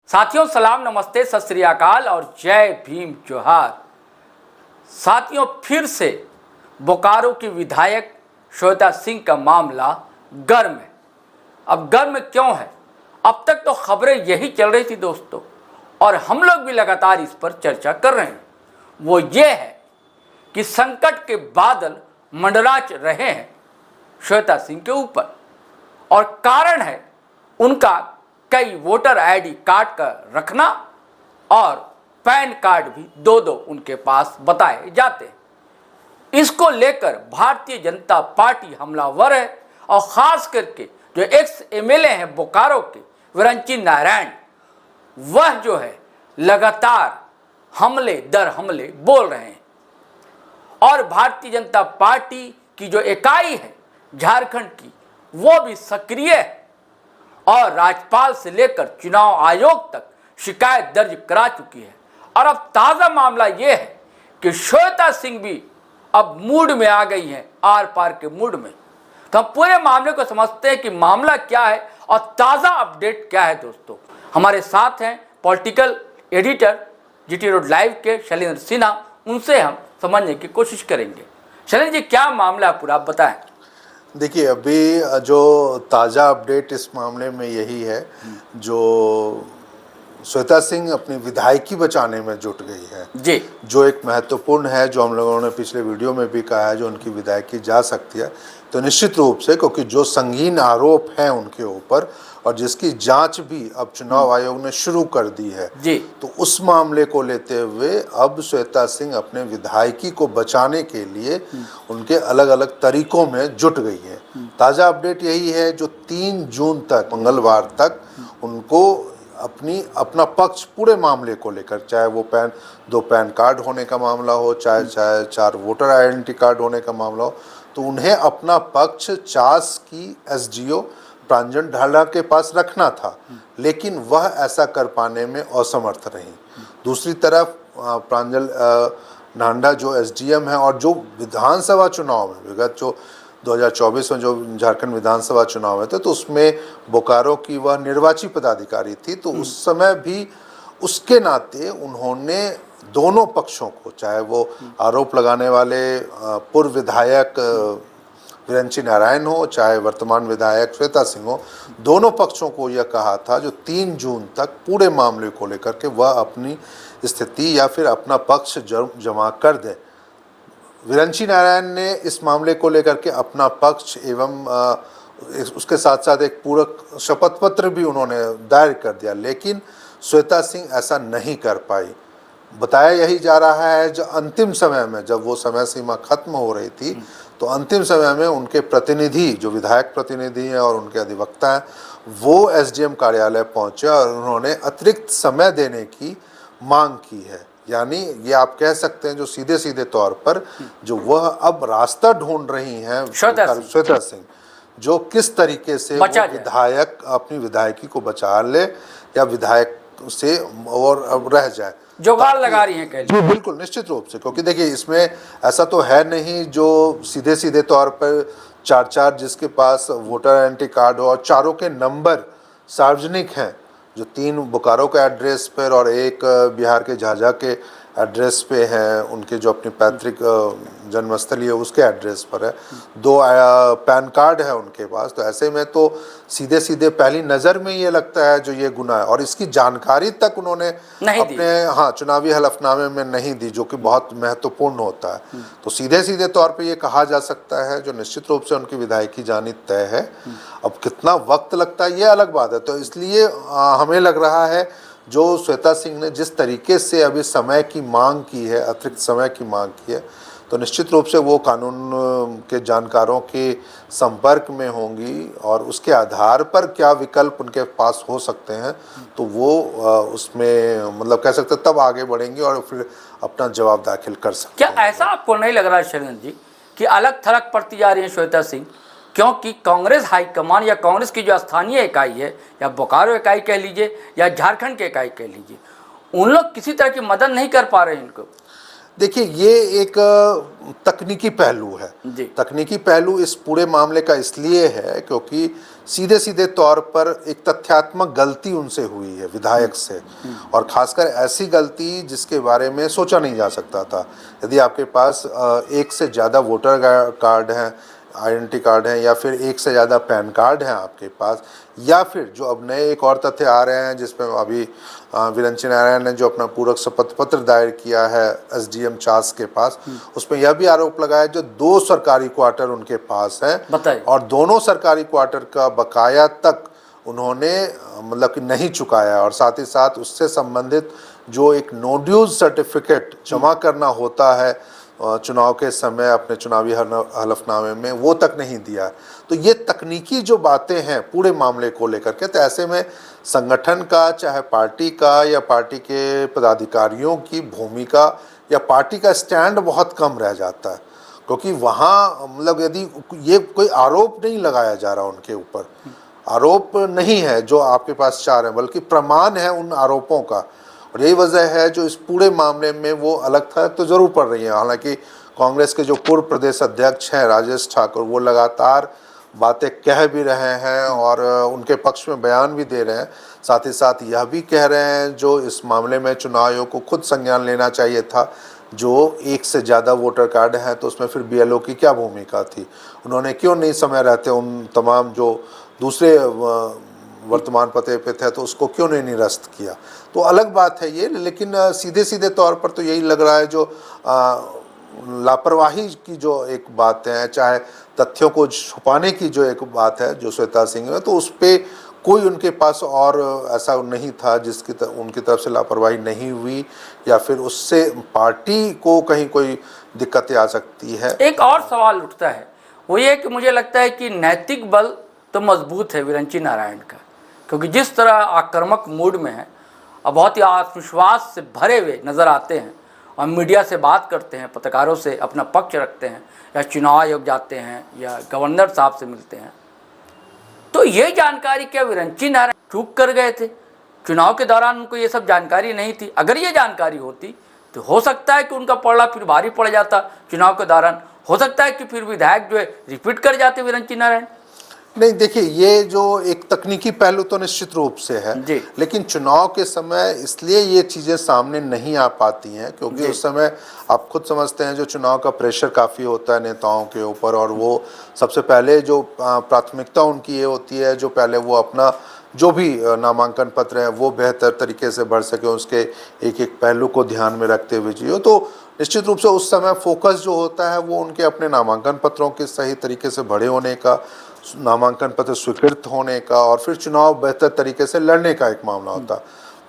साथियों सलाम, नमस्ते, सत श्री अकाल और जय भीम जोहार। साथियों, फिर से बोकारो की विधायक श्वेता सिंह का मामला गर्म है। अब गर्म क्यों है? अब तक तो खबरें यही चल रही थी दोस्तों, और हम लोग भी लगातार इस पर चर्चा कर रहे हैं। वो ये है कि संकट के बादल मंडराच रहे हैं श्वेता सिंह के ऊपर, और कारण है उनका कई वोटर आईडी कार्ड का रखना और पैन कार्ड भी दो उनके पास बताए जाते हैं। इसको लेकर भारतीय जनता पार्टी हमलावर है, और ख़ास करके जो एक्स एमएलए हैं बोकारो के विरंची नारायण, वह जो है लगातार हमले दर हमले बोल रहे हैं। और भारतीय जनता पार्टी की जो इकाई है झारखंड की, वो भी सक्रिय है और राज्यपाल से लेकर चुनाव आयोग तक शिकायत दर्ज करा चुकी है। और अब ताज़ा मामला ये है कि श्वेता सिंह भी अब मूड में आ गई हैं, आर पार के मूड में। तो हम पूरे मामले को समझते हैं कि मामला क्या है और ताज़ा अपडेट क्या है। दोस्तों, हमारे साथ हैं political editor GT road live के शैलेंद्र सिन्हा, उनसे हम समझने की कोशिश करेंगे। शैलेंद्र जी, क्या मामला है पूरा, आप बताएं। देखिए, अभी जो ताज़ा अपडेट इस मामले में यही है, जो श्वेता सिंह अपनी विधायकी बचाने में जुट गई है जी, जो एक महत्वपूर्ण है, जो हम लोगों ने पिछले वीडियो में भी कहा है, जो उनकी विधायकी जा सकती है। तो निश्चित रूप से, क्योंकि जो संगीन आरोप हैं उनके ऊपर और जिसकी जांच भी अब चुनाव आयोग ने शुरू कर दी है जी, तो उस मामले को लेते हुए अब श्वेता सिंह अपने विधायकी को बचाने के लिए उनके अलग अलग तरीकों में जुट गई है। ताज़ा अपडेट यही है, जो 3 जून तक, मंगलवार तक, उनको अपना पक्ष पूरे मामले को लेकर, चाहे वो 2 पैन कार्ड होने का मामला हो, चाहे 4 वोटर आइडेंटिटी कार्ड होने का मामला हो, तो उन्हें अपना पक्ष चास की एसडीओ प्रांजल ढाला के पास रखना था, लेकिन वह ऐसा कर पाने में असमर्थ रही। दूसरी तरफ प्रांजल नांडा जो एसडीएम है, और जो विधानसभा चुनाव में विगत जो 2024 में जो झारखंड विधानसभा चुनाव हुए थे, तो उसमें बोकारो की वह निर्वाची पदाधिकारी थी। तो उस समय भी उसके नाते उन्होंने दोनों पक्षों को, चाहे वो आरोप लगाने वाले पूर्व विधायक विरंची नारायण हो, चाहे वर्तमान विधायक श्वेता सिंह हो, दोनों पक्षों को यह कहा था जो 3 जून तक पूरे मामले को लेकर के वह अपनी स्थिति या फिर अपना पक्ष जमा कर दें। विरंची नारायण ने इस मामले को लेकर के अपना पक्ष एवं उसके साथ साथ एक पूरक शपथ पत्र भी उन्होंने दायर कर दिया, लेकिन श्वेता सिंह ऐसा नहीं कर पाई। बताया यही जा रहा है, जो अंतिम समय में, जब वो समय सीमा खत्म हो रही थी, तो अंतिम समय में उनके प्रतिनिधि, जो विधायक प्रतिनिधि हैं और उनके अधिवक्ता हैं, वो एसडीएम कार्यालय पहुंचे और उन्होंने अतिरिक्त समय देने की मांग की है। यानी ये आप कह सकते हैं, जो सीधे सीधे तौर पर जो वह अब रास्ता ढूंढ रही हैं श्वेता सिंह, जो किस तरीके से वो विधायक अपनी विधायकी को बचा ले या विधायक से और अब रह जाए, जुगाड़ लगा रही हैं। जी बिल्कुल, निश्चित रूप से, क्योंकि देखिए, इसमें ऐसा तो है नहीं जो सीधे सीधे तौर पर 4 जिसके पास वोटर आइडेंटिटी कार्ड हो और चारों के नंबर सार्वजनिक हैं, जो 3 बोकारो के एड्रेस पर और 1 बिहार के झाझा के एड्रेस पे हैं, उनके जो अपनी पैतृक जन्मस्थली है उसके एड्रेस पर है, 2 पैन कार्ड है उनके पास। तो ऐसे में तो सीधे सीधे पहली नज़र में ये लगता है जो ये गुनाह है, और इसकी जानकारी तक उन्होंने अपने चुनावी हलफनामे में नहीं दी, जो कि बहुत महत्वपूर्ण होता है। तो सीधे सीधे तौर पे ये कहा जा सकता है जो निश्चित रूप से उनकी विधायकी जानी तय है। अब कितना वक्त लगता है ये अलग बात है। तो इसलिए हमें लग रहा है, जो श्वेता सिंह ने जिस तरीके से अभी समय की मांग की है, अतिरिक्त समय की मांग की है, तो निश्चित रूप से वो कानून के जानकारों के संपर्क में होंगी और उसके आधार पर क्या विकल्प उनके पास हो सकते हैं, तो वो उसमें मतलब कह सकते तब आगे बढ़ेंगी और फिर अपना जवाब दाखिल कर सकते हैं। क्या ऐसा आपको नहीं लग रहा है शैलेंद्र जी कि अलग थलग पड़ती जा रही है श्वेता सिंह? क्योंकि कांग्रेस हाईकमान या कांग्रेस की जो स्थानीय इकाई है, या बोकारो इकाई कह लीजिए या झारखंड की इकाई कह लीजिए, उन लोग किसी तरह की मदद नहीं कर पा रहे हैं इनको। देखिए, ये एक तकनीकी पहलू है। जी। तकनीकी पहलू इस पूरे मामले का इसलिए है क्योंकि सीधे सीधे तौर पर एक तथ्यात्मक गलती उनसे हुई है, विधायक से, और खासकर ऐसी गलती जिसके बारे में सोचा नहीं जा सकता था। यदि आपके पास एक से ज़्यादा वोटर कार्ड हैं, आइडेंटिटी कार्ड है, या फिर एक से ज़्यादा पैन कार्ड है आपके पास, या फिर जो अब नए एक और तथ्य आ रहे हैं जिसमें अभी विरंची नारायण ने जो अपना पूरक शपथ पत्र दायर किया है एसडीएम चास के पास, उसमें यह भी आरोप लगाया जो 2 सरकारी क्वार्टर उनके पास है, बताइए। और दोनों सरकारी क्वार्टर का बकाया तक उन्होंने मतलब कि नहीं चुकाया, और साथ ही साथ उससे संबंधित जो एक नो ड्यूज सर्टिफिकेट जमा करना होता है चुनाव के समय अपने चुनावी हलफनामे में, वो तक नहीं दिया। तो ये तकनीकी जो बातें हैं पूरे मामले को लेकर के, तो ऐसे में संगठन का, चाहे पार्टी का या पार्टी के पदाधिकारियों की भूमिका या पार्टी का स्टैंड बहुत कम रह जाता है, क्योंकि वहाँ मतलब यदि ये कोई आरोप नहीं लगाया जा रहा उनके ऊपर, आरोप नहीं है जो आपके पास 4 है, बल्कि प्रमाण है उन आरोपों का, और यही वजह है जो इस पूरे मामले में वो अलग थलग तो जरूर पड़ रही है। हालांकि कांग्रेस के जो पूर्व प्रदेश अध्यक्ष हैं राजेश ठाकुर, वो लगातार बातें कह भी रहे हैं और उनके पक्ष में बयान भी दे रहे हैं, साथ ही साथ यह भी कह रहे हैं जो इस मामले में चुनाव आयोग को खुद संज्ञान लेना चाहिए था। जो एक से ज़्यादा वोटर कार्ड हैं तो उसमें फिर बीएलओ की क्या भूमिका थी, उन्होंने क्यों नहीं समय रहते उन तमाम जो दूसरे वर्तमान पते पे थे तो उसको क्यों नहीं निरस्त किया। तो अलग बात है ये, लेकिन सीधे सीधे तौर पर तो यही लग रहा है जो लापरवाही की जो एक बात है, चाहे तथ्यों को छुपाने की जो एक बात है जो श्वेता सिंह है, तो उस पर कोई उनके पास और ऐसा नहीं था जिसकी उनकी तरफ से लापरवाही नहीं हुई, या फिर उससे पार्टी को कहीं कोई दिक्कतें आ सकती है। एक और सवाल उठता है, वो ये कि मुझे लगता है कि नैतिक बल तो मजबूत है विरंची नारायण का, क्योंकि जिस तरह आक्रामक मूड में है और बहुत ही आत्मविश्वास से भरे हुए नज़र आते हैं और मीडिया से बात करते हैं, पत्रकारों से अपना पक्ष रखते हैं, या चुनाव आयोग जाते हैं या गवर्नर साहब से मिलते हैं, तो ये जानकारी क्या विरंची नारायण चूक कर गए थे? चुनाव के दौरान उनको ये सब जानकारी नहीं थी। अगर ये जानकारी होती तो हो सकता है कि उनका पलड़ा फिर भारी पड़ जाता चुनाव के दौरान, हो सकता है कि फिर विधायक जो है रिपीट कर जाते विरंची नारायण। नहीं, देखिए, ये जो एक तकनीकी पहलू तो निश्चित रूप से है, लेकिन चुनाव के समय इसलिए ये चीज़ें सामने नहीं आ पाती हैं क्योंकि उस समय आप खुद समझते हैं जो चुनाव का प्रेशर काफ़ी होता है नेताओं के ऊपर, और वो सबसे पहले जो प्राथमिकता उनकी ये होती है जो पहले वो अपना जो भी नामांकन पत्र है वो बेहतर तरीके से भर सके, उसके एक एक पहलू को ध्यान में रखते हुए चाहिए। तो निश्चित रूप से उस समय फोकस जो होता है वो उनके अपने नामांकन पत्रों के सही तरीके से भरे होने का, नामांकन पत्र स्वीकृत होने का, और फिर चुनाव बेहतर तरीके से लड़ने का एक मामला होता।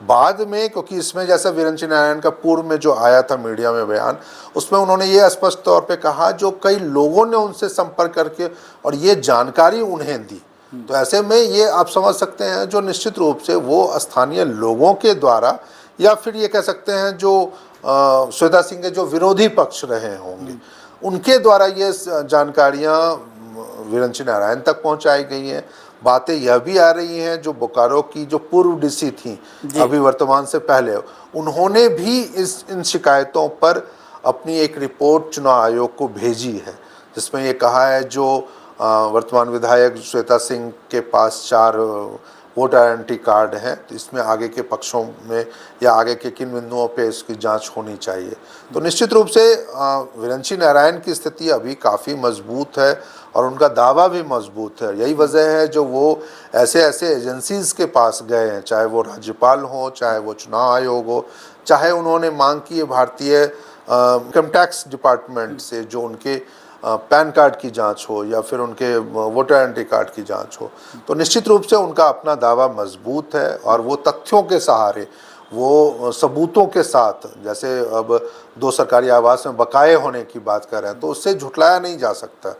बाद में क्योंकि इसमें जैसा विरंची नारायण का पूर्व में जो आया था मीडिया में बयान, उसमें उन्होंने ये स्पष्ट तौर पे कहा जो कई लोगों ने उनसे संपर्क करके और ये जानकारी उन्हें दी, तो ऐसे में ये आप समझ सकते हैं जो निश्चित रूप से वो स्थानीय लोगों के द्वारा, या फिर ये कह सकते हैं जो श्वेता सिंह के जो विरोधी पक्ष रहे होंगे उनके द्वारा ये जानकारियाँ विरंची नारायण तक पहुंचाई गई हैं। बातें यह भी आ रही हैं जो बोकारो की जो पूर्व डीसी थी अभी वर्तमान से पहले, उन्होंने भी इन शिकायतों पर अपनी एक रिपोर्ट चुनाव आयोग को भेजी है, जिसमें ये कहा है जो वर्तमान विधायक श्वेता सिंह के पास 4 वोटर आइडेंटिटी कार्ड हैं, तो इसमें आगे के पक्षों में या आगे के किन बिंदुओं पे इसकी जांच होनी चाहिए। तो निश्चित रूप से विरंची नारायण की स्थिति अभी काफ़ी मजबूत है और उनका दावा भी मजबूत है। यही वजह है जो वो ऐसे एजेंसीज़ के पास गए हैं, चाहे वो राज्यपाल हो, चाहे वो चुनाव आयोग हो, चाहे उन्होंने मांग की है भारतीय इनकम टैक्स डिपार्टमेंट से जो उनके पैन कार्ड की जांच हो या फिर उनके वोटर आइडेंटिटी कार्ड की जांच हो। तो निश्चित रूप से उनका अपना दावा मजबूत है और वो तथ्यों के सहारे, वो सबूतों के साथ, जैसे अब 2 सरकारी आवास में बकाये होने की बात कर रहे हैं तो उससे झुटलाया नहीं जा सकता।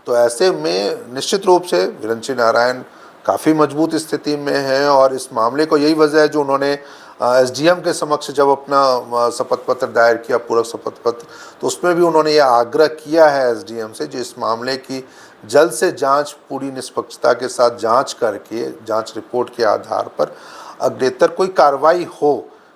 तो ऐसे में निश्चित रूप से विरंची नारायण काफ़ी मजबूत स्थिति में है, और इस मामले को यही वजह है जो उन्होंने एसडीएम के समक्ष जब अपना शपथ पत्र दायर किया, पूरक शपथ पत्र, तो उसमें भी उन्होंने यह आग्रह किया है एसडीएम से जो इस मामले की जल्द से जांच पूरी निष्पक्षता के साथ जांच करके, जांच रिपोर्ट के आधार पर अग्रेतर कोई कार्रवाई हो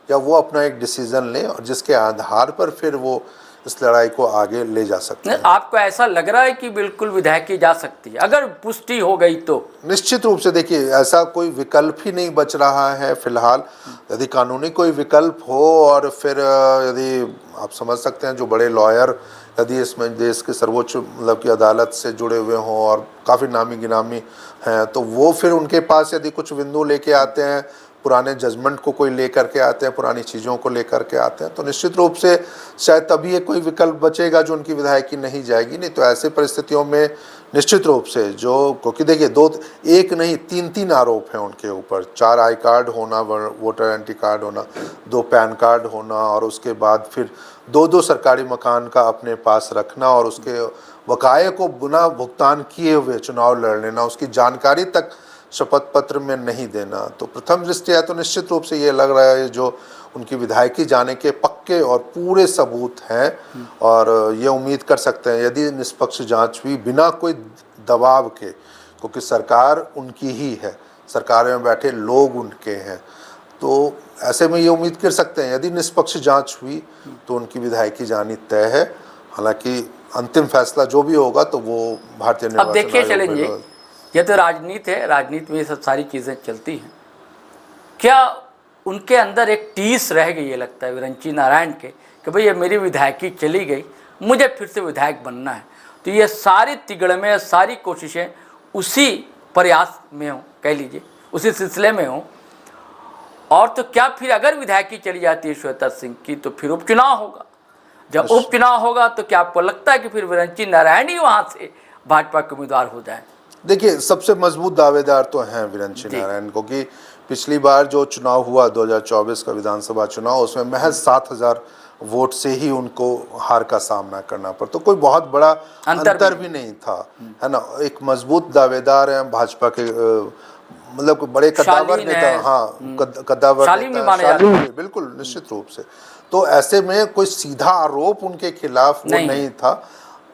या वो अपना एक डिसीज़न लें और जिसके आधार पर फिर वो इस लड़ाई को आगे ले जा सकते हैं। आपको ऐसा लग रहा है कि बिल्कुल विधायकी जा सकती है अगर पुष्टि हो गई तो? निश्चित रूप से देखिए, ऐसा कोई विकल्प ही नहीं बच रहा है फिलहाल। यदि कानूनी कोई विकल्प हो और फिर यदि आप समझ सकते हैं जो बड़े लॉयर यदि इसमें देश के सर्वोच्च मतलब की अदालत से जुड़े हुए हों और काफ़ी नामी गिनामी हैं, तो वो फिर उनके पास यदि कुछ बिंदु लेके आते हैं, पुराने जजमेंट को कोई लेकर के आते हैं, पुरानी चीज़ों को लेकर के आते हैं, तो निश्चित रूप से शायद तभी एक कोई विकल्प बचेगा जो उनकी विधायकी नहीं जाएगी। नहीं तो ऐसे परिस्थितियों में निश्चित रूप से जो, क्योंकि देखिए एक नहीं तीन आरोप हैं उनके ऊपर। 4 आई कार्ड होना, वोटर एंटी कार्ड होना, 2 पैन कार्ड होना और उसके बाद फिर 2 सरकारी मकान का अपने पास रखना और उसके बकाये को बिना भुगतान किए हुए चुनाव लड़ लेना, उसकी जानकारी तक शपथ पत्र में नहीं देना। तो प्रथम दृष्टया तो निश्चित रूप से ये लग रहा है जो उनकी विधायकी जाने के पक्के और पूरे सबूत हैं और ये उम्मीद कर सकते हैं यदि निष्पक्ष जांच हुई बिना कोई दबाव के, क्योंकि सरकार उनकी ही है, सरकार में बैठे लोग उनके हैं, तो ऐसे में ये उम्मीद कर सकते हैं यदि निष्पक्ष जांच हुई तो उनकी विधायकी जानी तय है। हालांकि अंतिम फैसला जो भी होगा तो वो भारतीय निर्वाचन अब देखिए आयोग चलेंगे, में। ये तो राजनीति है, राजनीति में ये सब सारी चीज़ें चलती हैं। क्या उनके अंदर एक टीस रह गई है लगता है विरंची नारायण के कि भाई ये मेरी विधायकी चली गई, मुझे फिर से विधायक बनना है, तो ये सारी तिगड़में सारी कोशिशें उसी प्रयास में हों, कह लीजिए उसी सिलसिले में हों। और तो क्या फिर अगर विधायकी चली जाती है श्वेता सिंह की तो फिर उपचुनाव होगा। जब उपचुनाव होगा तो क्या आपको लगता है कि फिर विरंची नारायण ही वहाँ से भाजपा के उम्मीदवार हो जाए? देखिए, सबसे मजबूत दावेदार तो हैं विरंची नारायण, क्योंकि पिछली बार जो चुनाव हुआ 2024 का विधानसभा चुनाव, उसमें महज 7,000 वोट से ही उनको हार का सामना करना पड़ा, तो कोई बहुत बड़ा अंतर भी नहीं था, है ना। एक मजबूत दावेदार हैं भाजपा के, मतलब बड़े कद्दावर नेता, हाँ कद्दावर नेता, बिल्कुल निश्चित रूप से। तो ऐसे में कोई सीधा आरोप उनके खिलाफ वो नहीं था।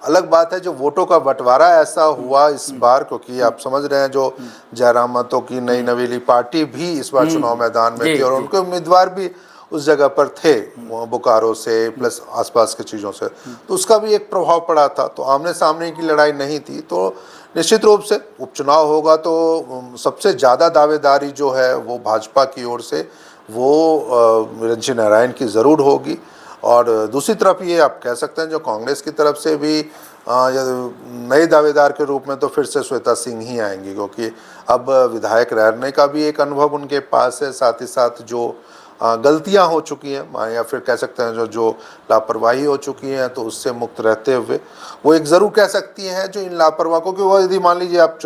अलग बात है जो वोटों का बंटवारा ऐसा हुआ इस बार, क्योंकि आप समझ रहे हैं जो जयराम महतो की नई नवेली पार्टी भी इस बार चुनाव मैदान में थी और उनके उम्मीदवार भी उस जगह पर थे बोकारो से प्लस आसपास की चीज़ों से, तो उसका भी एक प्रभाव पड़ा था। तो आमने सामने की लड़ाई नहीं थी, तो निश्चित रूप से उपचुनाव होगा तो सबसे ज़्यादा दावेदारी जो है वो भाजपा की ओर से वो विरंची नारायण की ज़रूर होगी। और दूसरी तरफ ये आप कह सकते हैं जो कांग्रेस की तरफ से भी नए दावेदार के रूप में तो फिर से श्वेता सिंह ही आएंगी, क्योंकि अब विधायक रहने का भी एक अनुभव उनके पास है, साथ ही साथ जो गलतियां हो चुकी हैं या फिर कह सकते हैं जो लापरवाही हो चुकी है, तो उससे मुक्त रहते हुए वो एक ज़रूर कह सकती हैं जो इन लापरवाह को, कि वो यदि मान लीजिए आप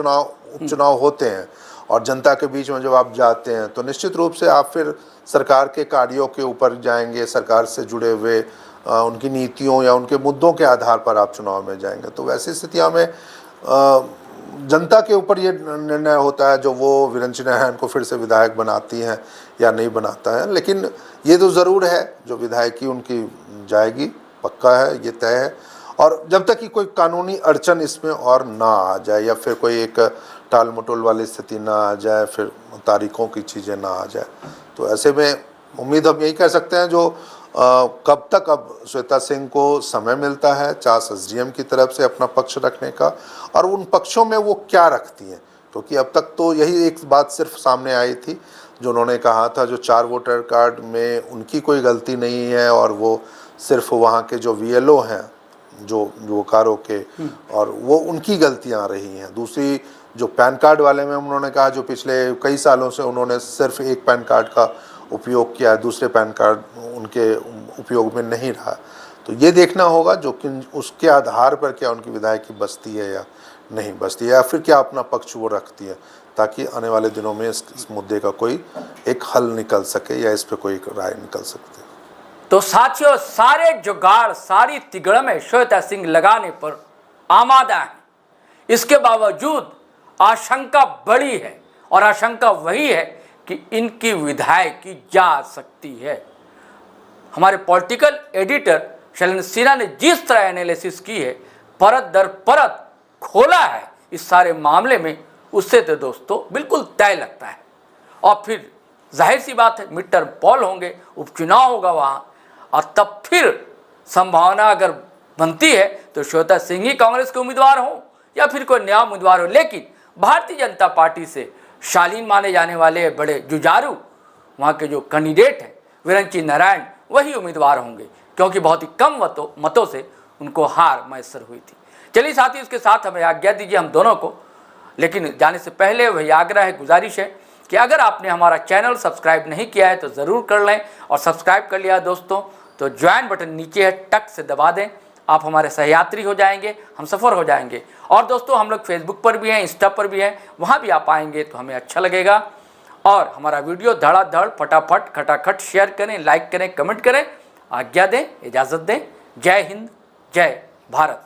उपचुनाव होते हैं और जनता के बीच में जब आप जाते हैं तो निश्चित रूप से आप फिर सरकार के कार्यों के ऊपर जाएंगे, सरकार से जुड़े हुए उनकी नीतियों या उनके मुद्दों के आधार पर आप चुनाव में जाएंगे। तो वैसी स्थितियों में जनता के ऊपर ये निर्णय होता है जो वो विरंची नारायण को फिर से विधायक बनाती हैं या नहीं बनाता है। लेकिन ये तो ज़रूर है जो विधायकी उनकी जाएगी, पक्का है, ये तय है। और जब तक कि कोई कानूनी अड़चन इसमें और ना आ जाए या फिर कोई एक टाल मटोल वाली स्थिति ना आ जाए, फिर तारीखों की चीज़ें ना आ जाए, तो ऐसे में उम्मीद हम यही कर सकते हैं जो कब तक अब श्वेता सिंह को समय मिलता है चास एसडीएम की तरफ से अपना पक्ष रखने का, और उन पक्षों में वो क्या रखती हैं, क्योंकि अब तक तो यही एक बात सिर्फ सामने आई थी जो उन्होंने कहा था जो 4 वोटर कार्ड में उनकी कोई गलती नहीं है और वो सिर्फ वहाँ के जो VLO हैं जो बोकारो के, और वो उनकी गलतियाँ रही हैं। दूसरी जो पैन कार्ड वाले में उन्होंने कहा जो पिछले कई सालों से उन्होंने सिर्फ एक पैन कार्ड का उपयोग किया है, दूसरे पैन कार्ड उनके उपयोग में नहीं रहा। तो ये देखना होगा जो कि उसके आधार पर क्या उनकी विधायकी बचती है या नहीं बचती है, या फिर क्या अपना पक्ष वो रखती है, ताकि आने वाले दिनों में इस मुद्दे का कोई एक हल निकल सके या इस पर कोई राय निकल सकती है। तो साथियों, सारे जुगाड़ सारी तिगड़ में श्वेता सिंह लगाने पर आमादा है। इसके बावजूद आशंका बड़ी है और आशंका वही है कि इनकी विधायकी जा सकती है। हमारे पॉलिटिकल एडिटर शैलेंद्र सिन्हा ने जिस तरह एनालिसिस की है, परत दर परत खोला है इस सारे मामले में, उससे तो दोस्तों बिल्कुल तय लगता है। और फिर जाहिर सी बात है मिड टर्म पोल होंगे, उपचुनाव होगा वहाँ, और तब फिर संभावना अगर बनती है तो श्वेता सिंह ही कांग्रेस के उम्मीदवार हो या फिर कोई नया उम्मीदवार हो, लेकिन भारतीय जनता पार्टी से शालीन माने जाने वाले बड़े जुझारू वहाँ के जो कैंडिडेट हैं वीरेंद्र नारायण, वही उम्मीदवार होंगे, क्योंकि बहुत ही कम मतों से उनको हार मैसर हुई थी। चलिए साथी, इसके साथ हमें आज्ञा दीजिए हम दोनों को, लेकिन जाने से पहले वही आग्रह है, गुजारिश है कि अगर आपने हमारा चैनल सब्सक्राइब नहीं किया है तो ज़रूर कर लें, और सब्सक्राइब कर लिया दोस्तों तो ज्वाइन बटन नीचे है, टक से दबा दें। आप हमारे सहयात्री हो जाएंगे, हम सफ़र हो जाएंगे। और दोस्तों हम लोग फेसबुक पर भी हैं, इंस्टा पर भी हैं, वहाँ भी आप आएंगे तो हमें अच्छा लगेगा। और हमारा वीडियो धड़ाधड़ फटाफट खटाखट शेयर करें, लाइक करें, कमेंट करें। आज्ञा दें, इजाज़त दें। जय हिंद, जय भारत।